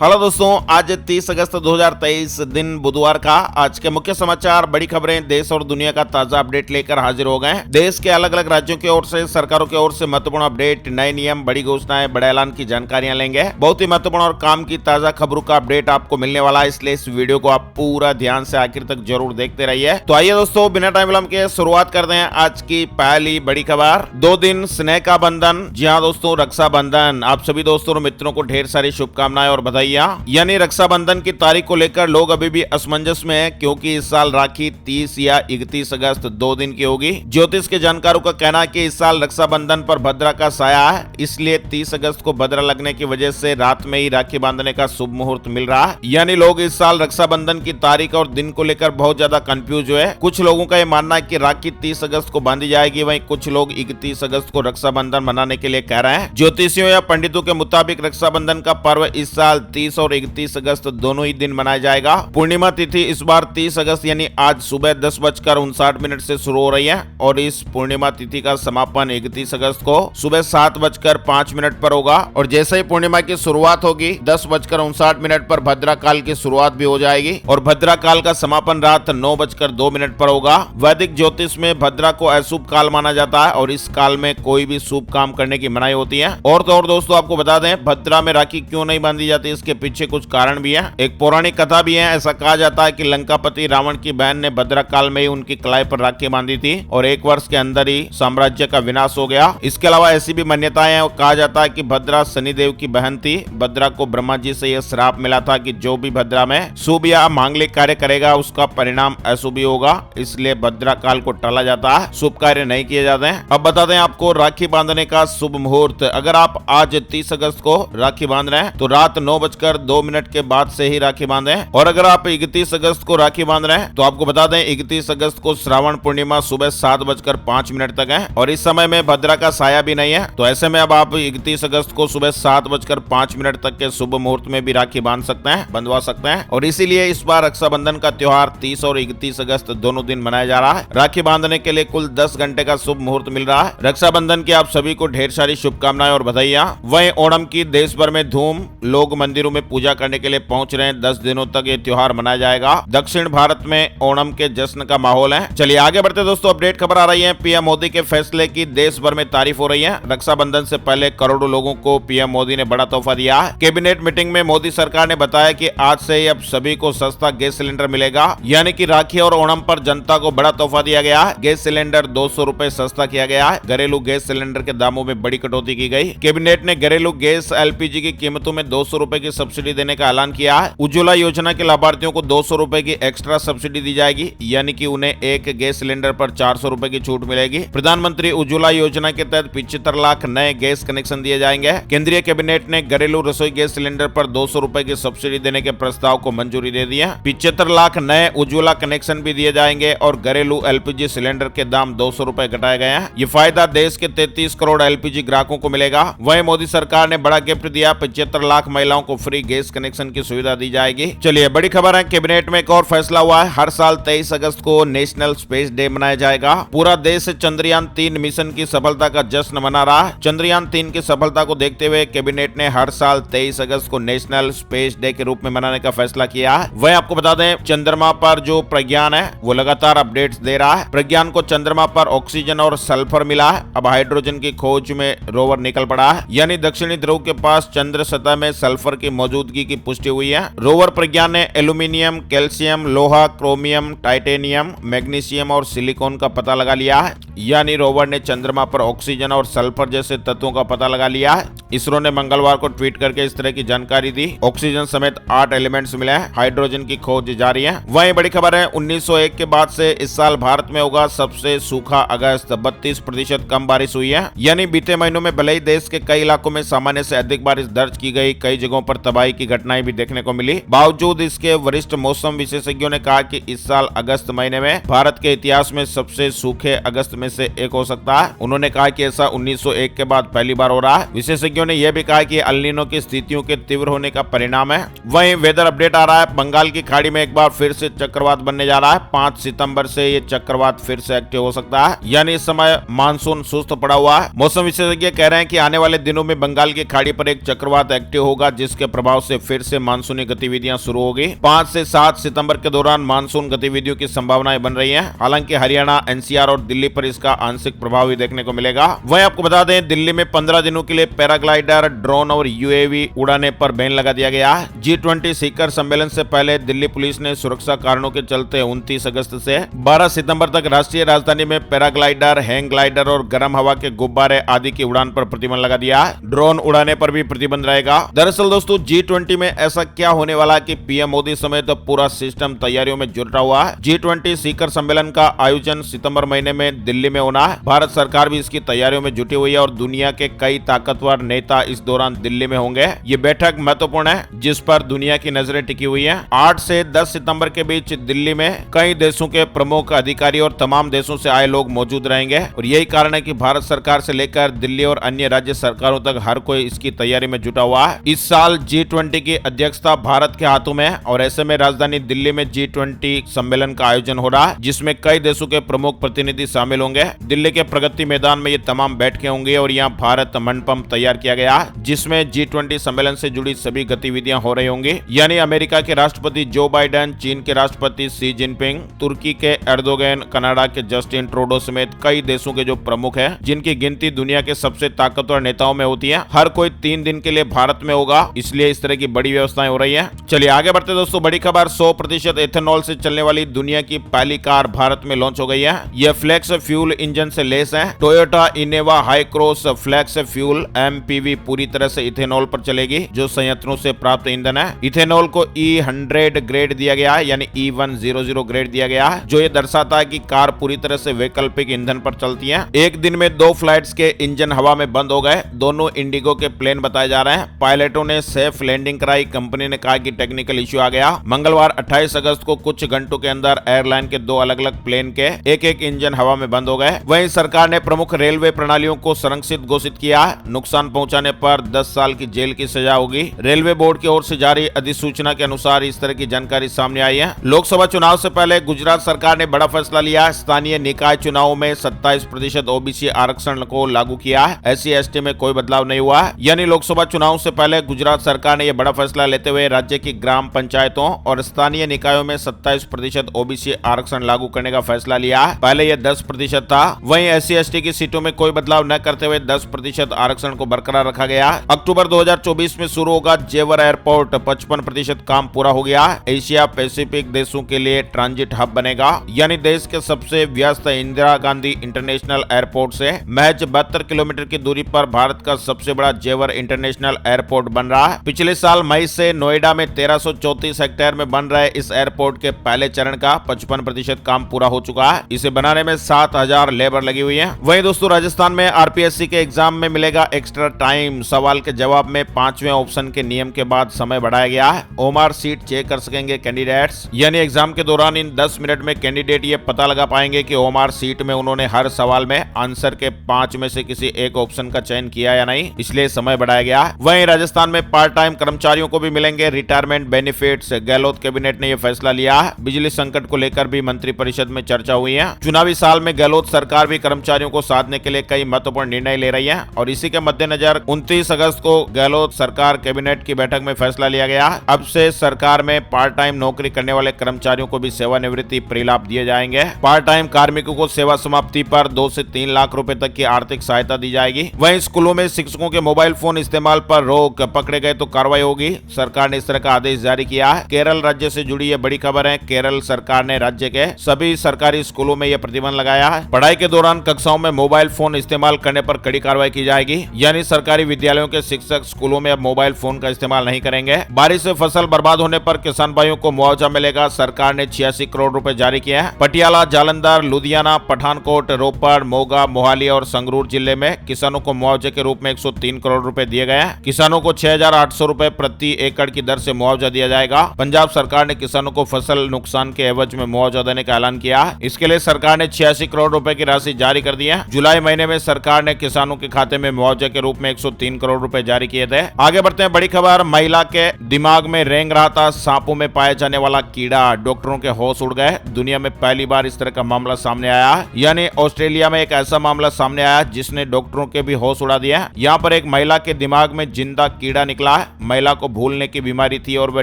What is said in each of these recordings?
Hello दोस्तों, आज 30 अगस्त 2023 दिन बुधवार का आज के मुख्य समाचार, बड़ी खबरें देश और दुनिया का ताजा अपडेट लेकर हाजिर हो गए हैं। देश के अलग अलग राज्यों की ओर से, सरकारों की ओर से महत्वपूर्ण अपडेट, नए नियम, बड़ी घोषणाएं, बड़े ऐलान की जानकारियां लेंगे। बहुत ही महत्वपूर्ण और काम की ताजा खबरों का अपडेट आपको मिलने वाला है, इसलिए इस वीडियो को आप पूरा ध्यान से आखिर तक जरूर देखते रहिए। तो आइए दोस्तों, बिना टाइम विलंब के शुरुआत करते हैं आज की पहली बड़ी खबर। 2 दिन स्नेह का बंधन। जी हाँ दोस्तों, रक्षाबंधन। आप सभी दोस्तों और मित्रों को ढेर सारी शुभकामनाएं और बधाई। यानी रक्षाबंधन की तारीख को लेकर लोग अभी भी असमंजस में हैं, क्योंकि इस साल राखी 30 या 31 अगस्त 2 दिन की होगी। ज्योतिष के जानकारों का कहना है कि इस साल रक्षाबंधन पर भद्रा का साया है, इसलिए 30 अगस्त को भद्रा लगने की वजह से रात में ही राखी बांधने का शुभ मुहूर्त मिल रहा है। यानी लोग इस साल रक्षाबंधन की तारीख और दिन को लेकर बहुत ज्यादा कंफ्यूज हुए। कुछ लोगों का यह मानना है कि राखी 30 अगस्त को बांधी जाएगी, वहीं कुछ लोग 31 अगस्त को रक्षाबंधन मनाने के लिए कह रहे हैं। ज्योतिषियों या पंडितों के मुताबिक रक्षाबंधन का पर्व इस साल 30 और 31 अगस्त दोनों ही दिन मनाया जाएगा। पूर्णिमा तिथि इस बार 30 अगस्त यानी आज सुबह 10:59 से शुरू हो रही है और इस पूर्णिमा तिथि का समापन 31 अगस्त को सुबह 7:05 पर होगा। और जैसे ही पूर्णिमा की शुरुआत होगी 10:59 पर भद्रा काल की शुरुआत भी हो जाएगी और भद्रा काल का समापन रात 9:02 पर होगा। वैदिक ज्योतिष में भद्रा को अशुभ काल माना जाता है और इस काल में कोई भी शुभ काम करने की मनाही होती है। और तो और दोस्तों, आपको बता दें भद्रा में राखी क्यों नहीं बांधी जाती, इसके पीछे कुछ कारण भी है। एक पौराणिक कथा भी है। ऐसा कहा जाता है कि लंकापति रावण की बहन ने भद्रा काल में ही उनकी कलाई पर राखी बांधी थी और 1 वर्ष के अंदर ही साम्राज्य का विनाश हो गया। इसके अलावा ऐसी भी मान्यताएं हैं, कहा जाता है कि भद्रा शनिदेव की बहन थी। भद्रा को ब्रह्मा जी से यह श्राप मिला था कि जो भी भद्रा में शुभ या मांगलिक कार्य करेगा उसका परिणाम अशुभ ही होगा, इसलिए भद्रा काल को टाला जाता है, शुभ कार्य नहीं किए जाते हैं। अब बता दें आपको राखी बांधने का शुभ मुहूर्त। अगर आप आज 30 अगस्त को राखी बांध रहे हैं तो रात 9:02 के बाद से ही राखी बांधें। और अगर आप 31 अगस्त को राखी बांध रहे हैं तो आपको बता दें 31 अगस्त को श्रावण पूर्णिमा सुबह 7:05 तक है और इस समय में भद्रा का साया भी नहीं है। तो ऐसे में अब आप 31 अगस्त को सुबह 7:05 तक के शुभ मुहूर्त में भी राखी बांध सकते हैं, बंधवा सकते हैं। और इसीलिए इस बार रक्षाबंधन का त्योहार 30 और 31 अगस्त दोनों दिन मनाया जा रहा है। राखी बांधने के लिए कुल 10 घंटे का शुभ मुहूर्त मिल रहा है। रक्षाबंधन की आप सभी को ढेर सारी शुभकामनाएं और बधाइयां। वहीं ओणम की देश भर में धूम, लोग मंदिरों में पूजा करने के लिए पहुंच रहे हैं। 10 दिनों तक ये त्योहार मनाया जाएगा। दक्षिण भारत में ओणम के जश्न का माहौल है। चलिए आगे बढ़ते दोस्तों, अपडेट खबर आ रही है। पीएम मोदी के फैसले की देश भर में तारीफ हो रही है। रक्षाबंधन से पहले करोड़ों लोगों को पीएम मोदी ने बड़ा तोहफा दिया है। कैबिनेट मीटिंग में मोदी सरकार ने बताया कि आज से ही अब सभी को सस्ता गैस सिलेंडर मिलेगा। यानी कि राखी और ओणम पर जनता को बड़ा तोहफा दिया गया है। गैस सिलेंडर 200 रुपए सस्ता किया गया है। घरेलू गैस सिलेंडर के दामों में बड़ी कटौती की गई। कैबिनेट ने घरेलू गैस एलपीजी की कीमतों में 200 रुपए की सब्सिडी देने का ऐलान किया है। उज्ज्वला योजना के लाभार्थियों को 200 रुपए की एक्स्ट्रा सब्सिडी दी जाएगी, यानी कि उन्हें एक गैस सिलेंडर पर 400 रुपए की छूट मिलेगी। प्रधानमंत्री उज्ज्वला योजना के तहत 75 लाख नए गैस कनेक्शन दिए जाएंगे। केंद्रीय कैबिनेट ने घरेलू रसोई गैस सिलेंडर पर 200 रुपए की सब्सिडी देने के प्रस्ताव को मंजूरी दे दी है। 75 लाख नए उज्ज्वला कनेक्शन भी दिए जाएंगे और घरेलू एलपीजी सिलेंडर के दाम 200 रुपए घटाए गए हैं। ये फायदा देश के 33 करोड़ एलपीजी ग्राहकों को मिलेगा। वहीं मोदी सरकार ने बड़ा गिफ्ट दिया, 75 लाख महिलाओं को फ्री गैस कनेक्शन की सुविधा दी जाएगी। चलिए बड़ी खबर है, कैबिनेट में एक और फैसला हुआ है। हर साल 23 अगस्त को नेशनल स्पेस डे मनाया जाएगा। पूरा देश चंद्रयान 3 मिशन की सफलता का जश्न मना रहा है। चंद्रयान 3 की सफलता को देखते हुए कैबिनेट ने हर साल 23 अगस्त को नेशनल स्पेस डे के रूप में मनाने का फैसला किया है। वहीं आपको बता दें चंद्रमा पर जो प्रज्ञान है वो लगातार अपडेट्स दे रहा है। प्रज्ञान को चंद्रमा पर ऑक्सीजन और सल्फर मिला है। अब हाइड्रोजन की खोज में रोवर निकल पड़ा है, यानी दक्षिणी ध्रुव के पास चंद्र सतह में सल्फर की मौजूदगी की पुष्टि हुई है। रोवर प्रज्ञान ने एल्यूमिनियम, कैल्शियम, लोहा, क्रोमियम, टाइटेनियम, मैग्नीशियम और सिलिकॉन का पता लगा लिया है। यानी रोवर ने चंद्रमा पर ऑक्सीजन और सल्फर जैसे तत्वों का पता लगा लिया है। इसरो ने मंगलवार को ट्वीट करके इस तरह की जानकारी दी। ऑक्सीजन समेत 8 एलिमेंट्स मिले हैं। हाइड्रोजन की खोज जारी है। वहीं बड़ी खबर है, 1901 के बाद से इस साल भारत में होगा सबसे सूखा अगस्त। 32% कम बारिश हुई है। यानी बीते महीनों में भले ही देश के कई इलाकों में सामान्य से अधिक बारिश दर्ज की गई, कई जगहों पर तबाही की घटनाएं भी देखने को मिली। बावजूद इसके वरिष्ठ मौसम विशेषज्ञों ने कहा कि इस साल अगस्त महीने में भारत के इतिहास में सबसे सूखे अगस्त में से एक हो सकता है। उन्होंने कहा कि ऐसा 1901 के बाद पहली बार हो रहा है। विशेषज्ञों ने यह भी कहा कि अल नीनो की स्थितियों के तीव्र होने का परिणाम है। वहीं वेदर अपडेट आ रहा है, बंगाल की खाड़ी में एक बार फिर से चक्रवात बनने जा रहा है। 5 सितंबर से ये चक्रवात फिर से एक्टिव हो सकता है, यानी इस समय मानसून सुस्त पड़ा हुआ है। मौसम विशेषज्ञ कह रहे हैं कि आने वाले दिनों में बंगाल की खाड़ी पर एक चक्रवात एक्टिव होगा, जिसके प्रभाव से फिर से मानसूनी गतिविधियां शुरू होगी। 5 से 7 सितंबर के दौरान मानसून गतिविधियों की संभावनाएं बन रही हैं। हालांकि हरियाणा, एनसीआर और दिल्ली पर इसका आंशिक प्रभाव भी देखने को मिलेगा। वहीं आपको बता दें, दिल्ली में 15 दिनों के लिए पैराग्लाइडर, ड्रोन और यूएवी उड़ाने पर बैन लगा दिया गया है। G20 शिखर सम्मेलन से पहले दिल्ली पुलिस ने सुरक्षा कारणों के चलते 29 अगस्त से 12 सितंबर तक राष्ट्रीय राजधानी में पैराग्लाइडर, हैंग ग्लाइडर और गर्म हवा के गुब्बारे आदि की उड़ान पर प्रतिबंध लगा दिया है। ड्रोन उड़ाने पर भी प्रतिबंध रहेगा। दरअसल दोस्तों, G20 में ऐसा क्या होने वाला है कि पीएम मोदी समेत पूरा सिस्टम तैयारियों में जुटा हुआ है। G20 शिखर सम्मेलन का आयोजन सितंबर महीने में दिल्ली में होना है। भारत सरकार भी इसकी तैयारियों में जुटी हुई है और दुनिया के कई ताकतवर नेता इस दौरान दिल्ली में होंगे। ये बैठक महत्वपूर्ण है, जिस पर दुनिया की नजरें टिकी हुई हैं। 8 से 10 सितंबर के बीच दिल्ली में कई देशों के प्रमुख अधिकारी और तमाम देशों से आए लोग मौजूद रहेंगे और यही कारण है कि भारत सरकार से लेकर दिल्ली और अन्य राज्य सरकारों तक हर कोई इसकी तैयारी में जुटा हुआ है। इस साल G20 की अध्यक्षता भारत के हाथों में है और ऐसे में राजधानी दिल्ली में G20 सम्मेलन का आयोजन हो रहा है, जिसमें कई देशों के प्रमुख प्रतिनिधि शामिल होंगे। दिल्ली के प्रगति मैदान में ये तमाम बैठकें होंगी और यहाँ भारत मंडपम तैयार किया गया है, जिसमें G20 सम्मेलन से जुड़ी सभी गतिविधियां हो रही होंगी। यानी अमेरिका के राष्ट्रपति जो बाइडेन, चीन के राष्ट्रपति शी जिनपिंग, तुर्की के एर्दोगन, कनाडा के जस्टिन ट्रूडो समेत कई देशों के जो प्रमुख हैं, जिनकी गिनती दुनिया के सबसे ताकतवर नेताओं में होती है, हर कोई 3 दिन के लिए भारत में होगा। इसलिए इस तरह की बड़ी व्यवस्थाएं हो रही है। चलिए आगे बढ़ते दोस्तों। बड़ी खबर, 100% एथेनॉल से चलने वाली दुनिया की पहली कार भारत में लॉन्च हो गई है। यह फ्लेक्स फ्यूल इंजन से लेस है। Toyota Innova Hycross flex fuel MPV पूरी तरह से इथेनॉल पर चलेगी, जो संयंत्रों से प्राप्त ईंधन है। इथेनॉल को E100 ग्रेड दिया गया है, यानी E100 ग्रेड दिया गया है, जो ये दर्शाता है कि कार पूरी तरह से वैकल्पिक ईंधन पर चलती है। एक दिन में 2 फ्लाइट्स के इंजन हवा में बंद हो गए। दोनों इंडिगो के प्लेन बताए जा रहे हैं। पायलटों ने सेफ लैंडिंग कराई। कंपनी ने कहा कि टेक्निकल इश्यू आ गया। मंगलवार 28 अगस्त को कुछ घंटों के अंदर एयरलाइन के 2 अलग-अलग प्लेन के एक इंजन हवा में बंद हो गए। वहीं सरकार ने प्रमुख रेलवे प्रणालियों को संरक्षित घोषित किया। नुकसान पहुंचाने पर 10 साल की जेल की सजा होगी। रेलवे बोर्ड की ओर से जारी अधिसूचना के अनुसार इस तरह की जानकारी सामने आई है। लोकसभा चुनाव से पहले गुजरात सरकार ने बड़ा फैसला लिया। स्थानीय निकाय चुनावों में 27% OBC आरक्षण को लागू किया है। SC/ST में कोई बदलाव नहीं हुआ है। यानी लोकसभा चुनाव से पहले गुजरात सरकार ने यह बड़ा फैसला लेते हुए राज्य की ग्राम पंचायतों और स्थानीय निकायों में 27% OBC आरक्षण लागू करने का फैसला लिया है। पहले यह 10% था। वहीं SC/ST की सीटों में कोई बदलाव न करते हुए 10% आरक्षण को बरकरार रखा गया। अक्टूबर 2024 में शुरू होगा जेवर एयरपोर्ट, 55% काम पूरा हो गया। एशिया पैसिफिक देशों के लिए ट्रांजिट हब बनेगा। यानी देश के सबसे व्यस्त इंदिरा गांधी इंटरनेशनल एयरपोर्ट से महज 72 किलोमीटर की दूरी पर भारत का सबसे बड़ा जेवर इंटरनेशनल एयरपोर्ट बन रहा है। पिछले साल मई से नोएडा में 1334 हेक्टेयर में बन रहे इस एयरपोर्ट के पहले चरण का 55% काम पूरा हो चुका है। इसे बनाने में 7000 लेबर लगी हुई है। वहीं दोस्तों, राजस्थान में RPSC के एग्जाम में मिलेगा एक्स्ट्रा टाइम। सवाल के जवाब में 5वें ऑप्शन के नियम के बाद समय बढ़ाया गया है। OMR सीट चेक कर सकेंगे कैंडिडेट्स। यानी एग्जाम के दौरान इन 10 मिनट में कैंडिडेट ये पता लगा पाएंगे कि OMR सीट में उन्होंने हर सवाल में आंसर के 5 में से किसी एक ऑप्शन का चयन किया या नहीं, इसलिए समय बढ़ाया गया। वहीं राजस्थान में पार्ट टाइम कर्मचारियों को भी मिलेंगे रिटायरमेंट बेनिफिट्स। गहलोत कैबिनेट ने यह फैसला लिया है। बिजली संकट को लेकर भी मंत्रिपरिषद में चर्चा हुई है। चुनावी साल में गहलोत सरकार भी कर्मचारियों को साधने के लिए कई महत्वपूर्ण निर्णय ले रही है और इसी के मद्देनजर 29 अगस्त को गहलोत सरकार कैबिनेट की बैठक में फैसला लिया गया। अब से सरकार में पार्ट टाइम नौकरी करने वाले कर्मचारियों को भी सेवानिवृत्ति परिलाभ दिए जाएंगे। पार्ट टाइम कार्मिकों को सेवा समाप्ति पर 2 से 3 लाख रुपए तक की आर्थिक सहायता दी जाएगी। वहीं स्कूलों में शिक्षकों के मोबाइल फोन इस्तेमाल पर रोक, पकड़े गए तो कार्रवाई होगी। सरकार ने इस तरह का आदेश जारी किया है। केरल राज्य से जुड़ी यह बड़ी खबर है। केरल सरकार ने राज्य के सभी सरकारी स्कूलों में यह प्रतिबंध लगाया है। पढ़ाई के दौरान कक्षाओं में मोबाइल फोन इस्तेमाल करने पर कड़ी कार्रवाई की जाएगी। यानी सरकारी विद्यालयों के शिक्षक स्कूलों में अब मोबाइल फोन का इस्तेमाल नहीं करेंगे। बारिश से फसल बर्बाद होने पर किसान भाइयों को मुआवजा मिलेगा। सरकार ने 86 करोड़ रुपए जारी किए हैं। पटियाला, जालंधर, लुधियाना, पठानकोट, रोपड़, मोगा, मोहाली और संगरूर जिले में किसानों को मुआवजे के रूप में 103 करोड़ रुपए दिए गए हैं। किसानों को 6800 रुपए प्रति एकड़ की दर से मुआवजा दिया जाएगा। पंजाब सरकार ने किसानों को फसल नुकसान के एवज में मुआवजा देने का ऐलान किया। इसके लिए सरकार ने 86 करोड़ रुपए की राशि जारी कर दी है। जुलाई महीने में सरकार ने किसानों के खाते में मुआवजे के रूप में 103 करोड़ रुपए जारी किए थे। आगे बढ़ते हैं। बड़ी खबर, महिला के दिमाग में रेंग रहा था सांपों में पाए जाने वाला कीड़ा। डॉक्टरों के होश उड़ गए। दुनिया में पहली बार इस तरह का मामला सामने आया। यानी ऑस्ट्रेलिया में एक ऐसा मामला सामने आया जिसने डॉक्टरों के भी होश उड़ा दिया। यहाँ पर एक महिला के दिमाग में जिंदा कीड़ा निकला। निकाला है। महिला को भूलने की बीमारी थी और वह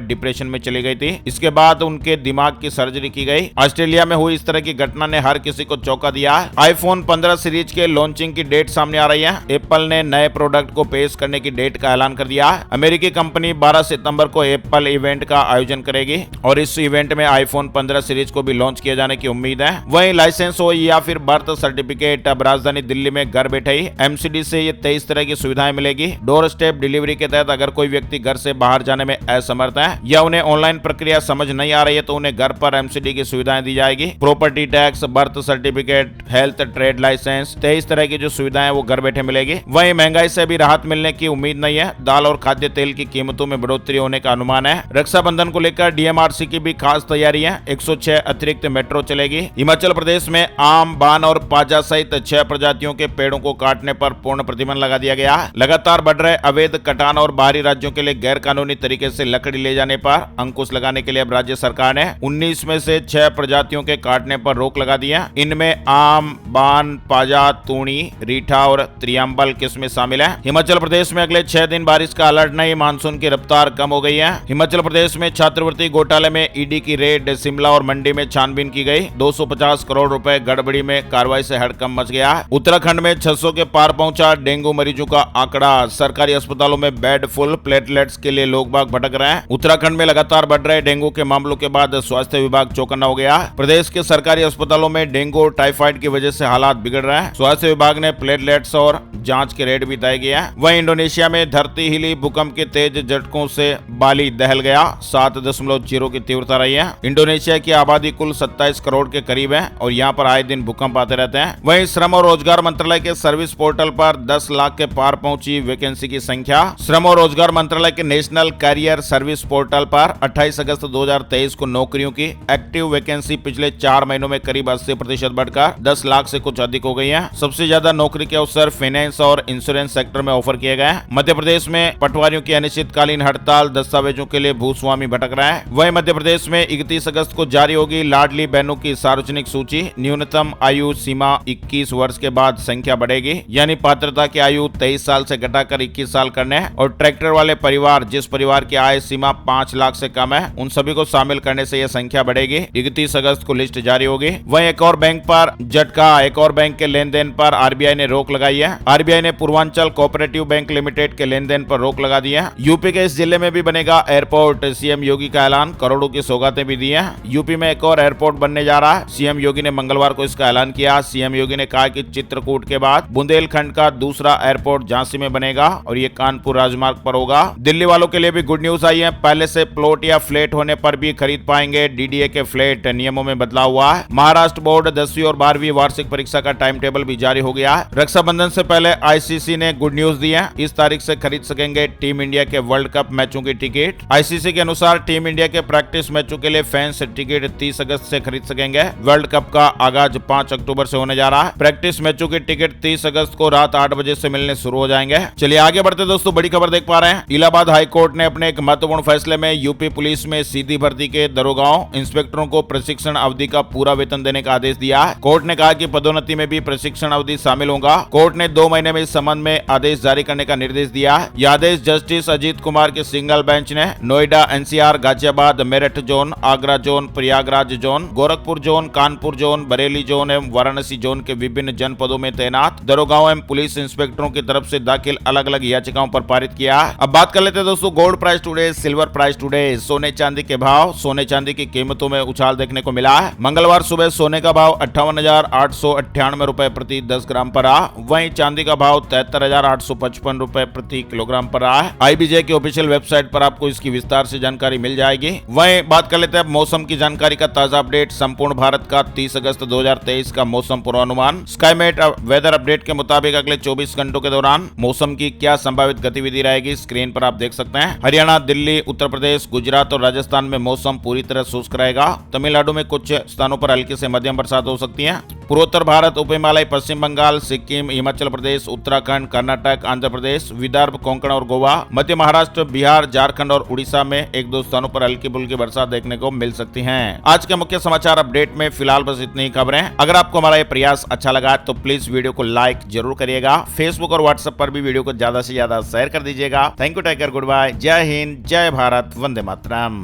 डिप्रेशन में चली गई थी। इसके बाद उनके दिमाग की सर्जरी की गई। ऑस्ट्रेलिया में हुई इस तरह की घटना ने हर किसी को चौंका दिया है। आईफोन 15 सीरीज के लॉन्चिंग की डेट सामने आ रही है। एप्पल ने नए प्रोडक्ट को पेश करने की डेट का ऐलान कर दिया है। अमेरिकी कंपनी 12 सितंबर को एप्पल इवेंट का आयोजन करेगी और इस इवेंट में आईफोन 15 सीरीज को भी लॉन्च किए जाने की उम्मीद है। वहीं लाइसेंस हो या फिर बर्थ सर्टिफिकेट, अब राजधानी दिल्ली में घर बैठे ही एमसीडी से ये 23 तरह की सुविधाएं मिलेगी। डोर स्टेप डिलीवरी के तहत अगर कोई व्यक्ति घर से बाहर जाने में असमर्थ है या उन्हें ऑनलाइन प्रक्रिया समझ नहीं आ रही है तो उन्हें घर पर एमसीडी की सुविधाएं दी जाएगी। Property tax, birth certificate, health, trade licence, 23 तरह की जो सुविधाएं वो घर बैठे मिलेगी। वहीं महंगाई से भी राहत मिलने की उम्मीद नहीं है। दाल और खाद्य तेल की कीमतों में बढ़ोतरी होने का अनुमान है। रक्षाबंधन को लेकर डीएमआरसी की भी खास तैयारी है। 106 अतिरिक्त मेट्रो चलेगी। हिमाचल प्रदेश में आम, बान और पाजा सहित 6 प्रजातियों के पेड़ों को काटने पर पूर्ण प्रतिबंध लगा दिया गया है। लगातार बढ़ रहे अवैध कटान और बाहरी राज्यों के लिए गैर कानूनी तरीके से लकड़ी ले जाने पर अंकुश लगाने के लिए अब राज्य सरकार ने 19 में से 6 प्रजातियों के काटने पर रोक लगा दी है। इनमें आम, बान, पाजा, तूणी, रीठा और त्रियम्बल किस्में शामिल है। हिमाचल प्रदेश में अगले 6 दिन बारिश का अलर्ट नहीं, मानसून की रफ्तार कम हो गई है। हिमाचल प्रदेश में छात्रवृत्ति घोटाले में ईडी की रेड, शिमला और मंडी में छानबीन की गई। 250 करोड़ रुपए गड़बड़ी में कार्रवाई से हड़कंप मच गया। उत्तराखंड में 600 के पार पहुंचा डेंगू मरीजों का आंकड़ा। सरकारी अस्पतालों में बेड फुल, प्लेटलेट्स के लिए लोग बाग भटक रहे हैं। उत्तराखंड में लगातार बढ़ रहे डेंगू के मामलों के बाद स्वास्थ्य विभाग चौकन्ना हो गया। प्रदेश के सरकारी अस्पतालों में डेंगू और टाइफाइड की वजह से हालात बिगड़ रहे हैं। स्वास्थ्य विभाग ने प्लेटलेट्स और जांच के रेट भी तय किया है। वहीं इंडोनेशिया में धरती हिली, भूकंप के तेज झटकों से बाली दहल गया। 7.0 की तीव्रता रही है। इंडोनेशिया की आबादी कुल 27 करोड़ के करीब है और यहाँ पर आए दिन भूकंप आते रहते हैं। वहीं श्रम और रोजगार मंत्रालय के सर्विस पोर्टल पर 10 लाख के पार पहुंची वैकेंसी की संख्या। श्रम और रोजगार मंत्रालय के नेशनल कैरियर सर्विस पोर्टल पर 28 अगस्त 2023 को नौकरियों की एक्टिव वैकेंसी पिछले 4 महीनों में करीब 80% बढ़कर 10 लाख से कुछ अधिक हो गई है। सबसे ज्यादा नौकरी के अवसर फाइनेंस और इंश्योरेंस सेक्टर में ऑफर किए गए हैं। मध्य प्रदेश में पटवारियों की अनिश्चितकालीन हड़ताल, दस्तावेजों के लिए भूस्वामी भटक रहा है। वहीं मध्य प्रदेश में 31 अगस्त को जारी होगी लाडली बहनों की सार्वजनिक सूची। न्यूनतम आयु सीमा 21 वर्ष के बाद संख्या बढ़ेगी, यानी पात्रता की आयु 23 साल से घटाकर 21 साल करने हैं। और ट्रैक्टर वाले परिवार, जिस परिवार की आय सीमा 5 लाख से कम है, उन सभी को शामिल करने से यह संख्या बढ़ेगी। 31 अगस्त को लिस्ट जारी होगी। वहीं एक और बैंक पर झटका, एक और बैंक के लेन देन पर आरबीआई ने रोक लगाई है। आरबीआई ने पूर्वांचल कोऑपरेटिव बैंक लिमिटेड के लेन देन पर रोक लगा दी है। यूपी के इस जिले में भी बनेगा एयरपोर्ट। सीएम योगी का ऐलान, करोड़ों की सौगातें भी दी हैं। यूपी में एक और एयरपोर्ट बनने जा रहा है। सीएम योगी ने मंगलवार को इसका ऐलान किया। सीएम योगी ने कहा कि चित्रकूट के बाद बुंदेलखंड का दूसरा एयरपोर्ट झांसी में बनेगा और ये कानपुर राजमार्ग पर होगा। दिल्ली वालों के लिए भी गुड न्यूज आई है। पहले से प्लॉट या फ्लैट होने पर भी खरीद पाएंगे डीडीए के फ्लैट। नियमों में बदलाव हुआ है। महाराष्ट्र बोर्ड 10वीं और 12वीं वार्षिक परीक्षा का टाइम टेबल भी जारी हो गया है। रक्षाबंधन से पहले आईसीसी ने गुड न्यूज दी है। इस तारीख से खरीद सकेंगे टीम इंडिया के वर्ल्ड कप मैचों की टिकट। आईसीसी के अनुसार टीम इंडिया के प्रैक्टिस मैचों के लिए फैंस टिकट 30 अगस्त से खरीद सकेंगे। वर्ल्ड कप का आगाज 5 अक्टूबर से होने जा रहा है। प्रैक्टिस मैचों की टिकट 30 अगस्त को रात 8 बजे से मिलने शुरू हो जाएंगे। चलिए आगे बढ़ते दोस्तों, बड़ी खबर देख पा रहे हैं। इलाहाबाद हाई कोर्ट ने अपने एक महत्वपूर्ण फैसले में यूपी पुलिस में सीधी भर्ती के दरोगाओं, इंस्पेक्टरों को प्रशिक्षण अवधि का पूरा वेतन देने का आदेश दिया है। कोर्ट ने कहा कि पदोन्नति में भी प्रशिक्षण अवधि शामिल होगा। कोर्ट ने 2 महीने में इस संबंध में आदेश जारी करने का निर्देश दिया है। यह आदेश जस्टिस अजीत कुमार के सिंगल बेंच ने Noida, NCR, Ghaziabad, Meerut zone, Agra zone, Prayagraj zone, Gorakhpur zone, Kanpur zone, Bareilly zone एवं वाराणसी जोन के विभिन्न जनपदों में तैनात दरोगाओं एवं पुलिस इंस्पेक्टरों की तरफ से दाखिल अलग अलग याचिकाओं पर पारित किया। अब बात कर लेते हैं दोस्तों gold price today, silver price today. सोने चांदी के भाव। सोने चांदी की कीमतों में उछाल देखने को मिला है। मंगलवार सुबह सोने का भाव 58,898 रुपए प्रति 10 ग्राम पर रहा। वहीं चांदी का भाव 73,855 रुपए प्रति किलोग्राम पर रहा है। आईबीजे की ऑफिशियल वेबसाइट पर आपको इसकी विस्तार से जानकारी मिल जाएगी। वहीं बात कर लेते हैं मौसम की जानकारी का ताजा अपडेट। संपूर्ण भारत का 30 अगस्त 2023 का मौसम पूर्वानुमान। स्काईमेट वेदर अपडेट के मुताबिक अगले 24 घंटों के दौरान मौसम की क्या संभावित गतिविधि रहेगी, स्क्रीन पर आप देख सकते हैं। हरियाणा, दिल्ली, उत्तर प्रदेश, गुजरात और राजस्थान में मौसम पूरी तरह शुष्क रहेगा। तमिलनाडु में कुछ स्थानों पर हल्की से मध्यम बरसात हो सकती है। पूर्वोत्तर भारत, उप हिमालय, पश्चिम बंगाल, सिक्किम, हिमाचल प्रदेश, उत्तराखंड, कर्नाटक, आंध्र प्रदेश, विदर्भ, कोंकण और गोवा, मध्य महाराष्ट्र, बिहार, झारखंड और उड़ीसा में एक दो स्थानों पर हल्की फुल्की बरसात देखने को मिल सकती है। आज के मुख्य समाचार अपडेट में फिलहाल बस इतनी ही खबरें। अगर आपको हमारा ये प्रयास अच्छा लगा तो प्लीज वीडियो को लाइक जरूर करिएगा। फेसबुक और व्हाट्सएप पर भी वीडियो को ज्यादा से ज्यादा शेयर कर दीजिएगा। Thank you, take care, goodbye, जय हिंद, जय भारत, वंदे मातरम।